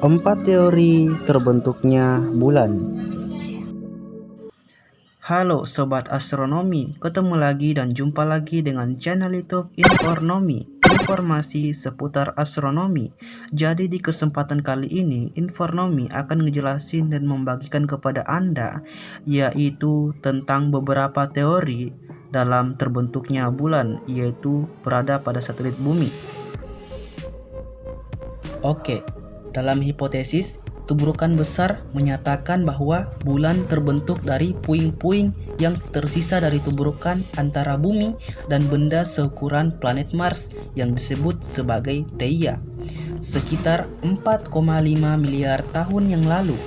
4 teori terbentuknya bulan. Halo Sobat Astronomi, ketemu lagi dan jumpa lagi dengan channel YouTube Infornomi, informasi seputar astronomi. Jadi di kesempatan kali ini, Infornomi akan ngejelasin dan membagikan kepada Anda, yaitu tentang beberapa teori dalam terbentuknya bulan, yaitu berada pada satelit bumi. Oke, dalam hipotesis, tubrukan besar menyatakan bahwa bulan terbentuk dari puing-puing yang tersisa dari tubrukan antara bumi dan benda seukuran planet Mars yang disebut sebagai Theia, sekitar 4,5 miliar tahun yang lalu.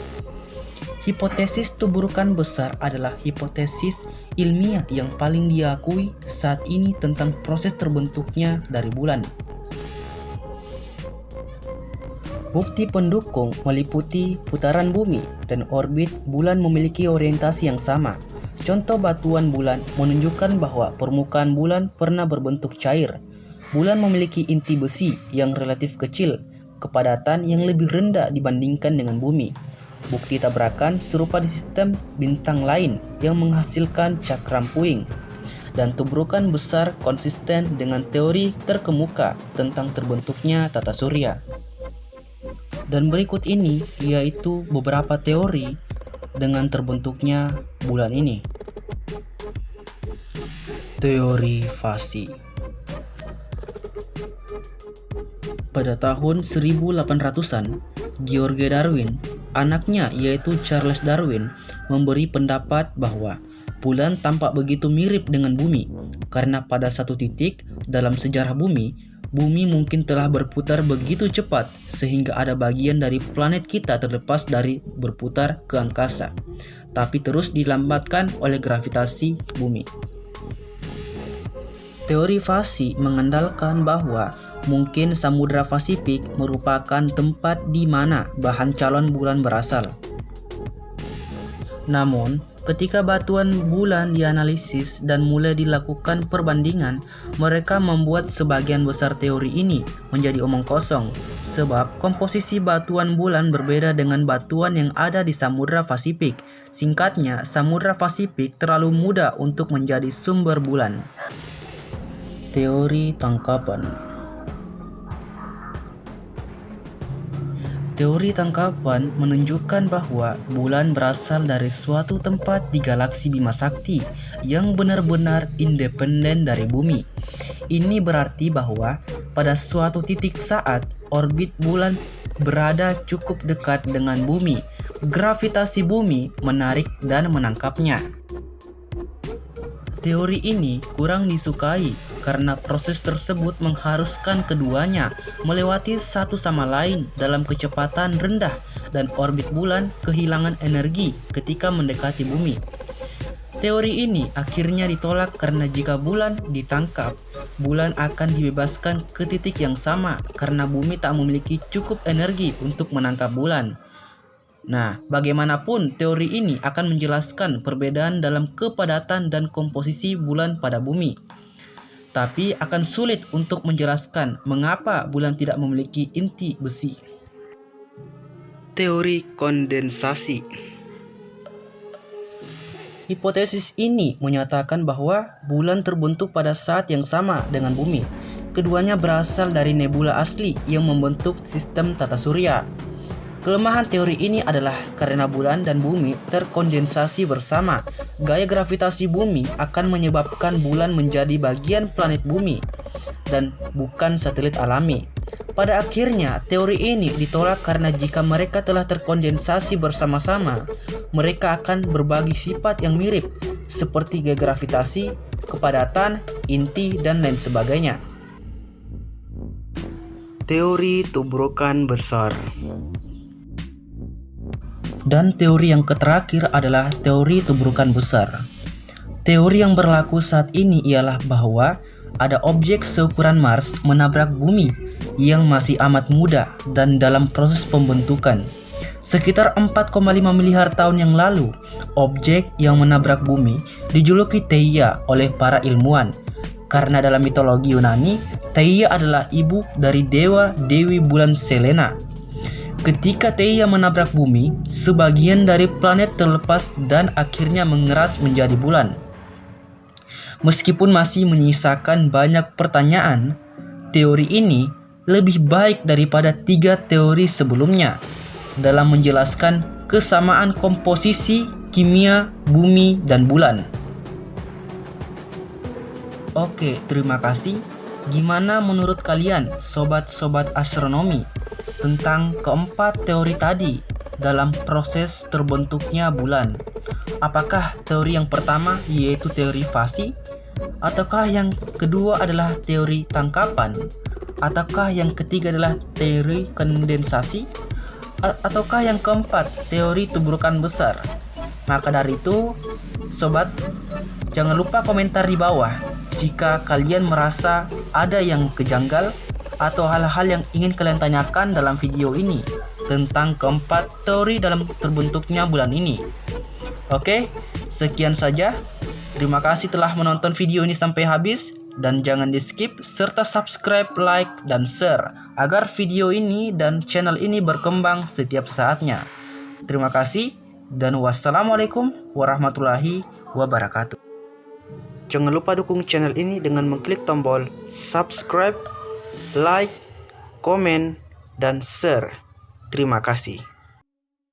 Hipotesis tubrukan besar adalah hipotesis ilmiah yang paling diakui saat ini tentang proses terbentuknya dari bulan. Bukti pendukung meliputi putaran bumi dan orbit bulan memiliki orientasi yang sama. Contoh batuan bulan menunjukkan bahwa permukaan bulan pernah berbentuk cair. Bulan memiliki inti besi yang relatif kecil, kepadatan yang lebih rendah dibandingkan dengan bumi. Bukti tabrakan serupa di sistem bintang lain yang menghasilkan cakram puing. Dan tubrukan besar konsisten dengan teori terkemuka tentang terbentuknya tata surya. Dan berikut ini yaitu beberapa teori dengan terbentuknya bulan ini. Teori fasi. Pada tahun 1800-an, George Darwin, anaknya yaitu Charles Darwin, memberi pendapat bahwa bulan tampak begitu mirip dengan bumi karena pada satu titik dalam sejarah bumi mungkin telah berputar begitu cepat sehingga ada bagian dari planet kita terlepas dari berputar ke angkasa, tapi terus dilambatkan oleh gravitasi bumi. Teori fasi mengandalkan bahwa mungkin Samudra Pasifik merupakan tempat di mana bahan calon bulan berasal. Namun, ketika batuan bulan dianalisis dan mulai dilakukan perbandingan, mereka membuat sebagian besar teori ini menjadi omong kosong, sebab komposisi batuan bulan berbeda dengan batuan yang ada di Samudra Pasifik. Singkatnya, Samudra Pasifik terlalu muda untuk menjadi sumber bulan. Teori tangkapan. Teori tangkapan menunjukkan bahwa bulan berasal dari suatu tempat di galaksi Bima Sakti yang benar-benar independen dari bumi. Ini berarti bahwa pada suatu titik saat orbit bulan berada cukup dekat dengan bumi, gravitasi bumi menarik dan menangkapnya. Teori ini kurang disukai karena proses tersebut mengharuskan keduanya melewati satu sama lain dalam kecepatan rendah dan orbit bulan kehilangan energi ketika mendekati bumi. Teori ini akhirnya ditolak karena jika bulan ditangkap, bulan akan dibebaskan ke titik yang sama karena bumi tak memiliki cukup energi untuk menangkap bulan. Nah, bagaimanapun teori ini akan menjelaskan perbedaan dalam kepadatan dan komposisi bulan pada bumi. Tapi akan sulit untuk menjelaskan mengapa bulan tidak memiliki inti besi. Teori kondensasi. Hipotesis ini menyatakan bahwa bulan terbentuk pada saat yang sama dengan bumi. Keduanya berasal dari nebula asli yang membentuk sistem tata surya. Kelemahan teori ini adalah karena bulan dan bumi terkondensasi bersama. Gaya gravitasi bumi akan menyebabkan bulan menjadi bagian planet bumi dan bukan satelit alami. Pada akhirnya, teori ini ditolak karena jika mereka telah terkondensasi bersama-sama, mereka akan berbagi sifat yang mirip, seperti gaya gravitasi, kepadatan, inti, dan lain sebagainya. Teori tubrukan besar. Dan teori yang terakhir adalah teori tubrukan besar. Teori yang berlaku saat ini ialah bahwa ada objek seukuran Mars menabrak bumi yang masih amat muda dan dalam proses pembentukan. Sekitar 4,5 miliar tahun yang lalu, objek yang menabrak bumi dijuluki Theia oleh para ilmuwan. Karena dalam mitologi Yunani, Theia adalah ibu dari dewa-dewi bulan Selena. Ketika Theia menabrak bumi, sebagian dari planet terlepas dan akhirnya mengeras menjadi bulan. Meskipun masih menyisakan banyak pertanyaan, teori ini lebih baik daripada 3 teori sebelumnya dalam menjelaskan kesamaan komposisi kimia bumi dan bulan. Oke, terima kasih. Gimana menurut kalian, sobat-sobat astronomi, tentang keempat teori tadi dalam proses terbentuknya bulan? Apakah teori yang pertama yaitu teori fasi? Ataukah yang kedua adalah teori tangkapan? Ataukah yang ketiga adalah teori kondensasi? Ataukah yang keempat teori tuburukan besar? Maka dari itu, sobat, jangan lupa komentar di bawah jika kalian merasa ada yang kejanggal atau hal-hal yang ingin kalian tanyakan dalam video ini tentang keempat teori dalam terbentuknya bulan ini. Oke, sekian saja. Terima kasih telah menonton video ini sampai habis, dan jangan di skip serta subscribe, like, dan share agar video ini dan channel ini berkembang setiap saatnya. Terima kasih dan wassalamualaikum warahmatullahi wabarakatuh. Jangan lupa dukung channel ini dengan mengklik tombol subscribe, like, komen, dan share. Terima kasih.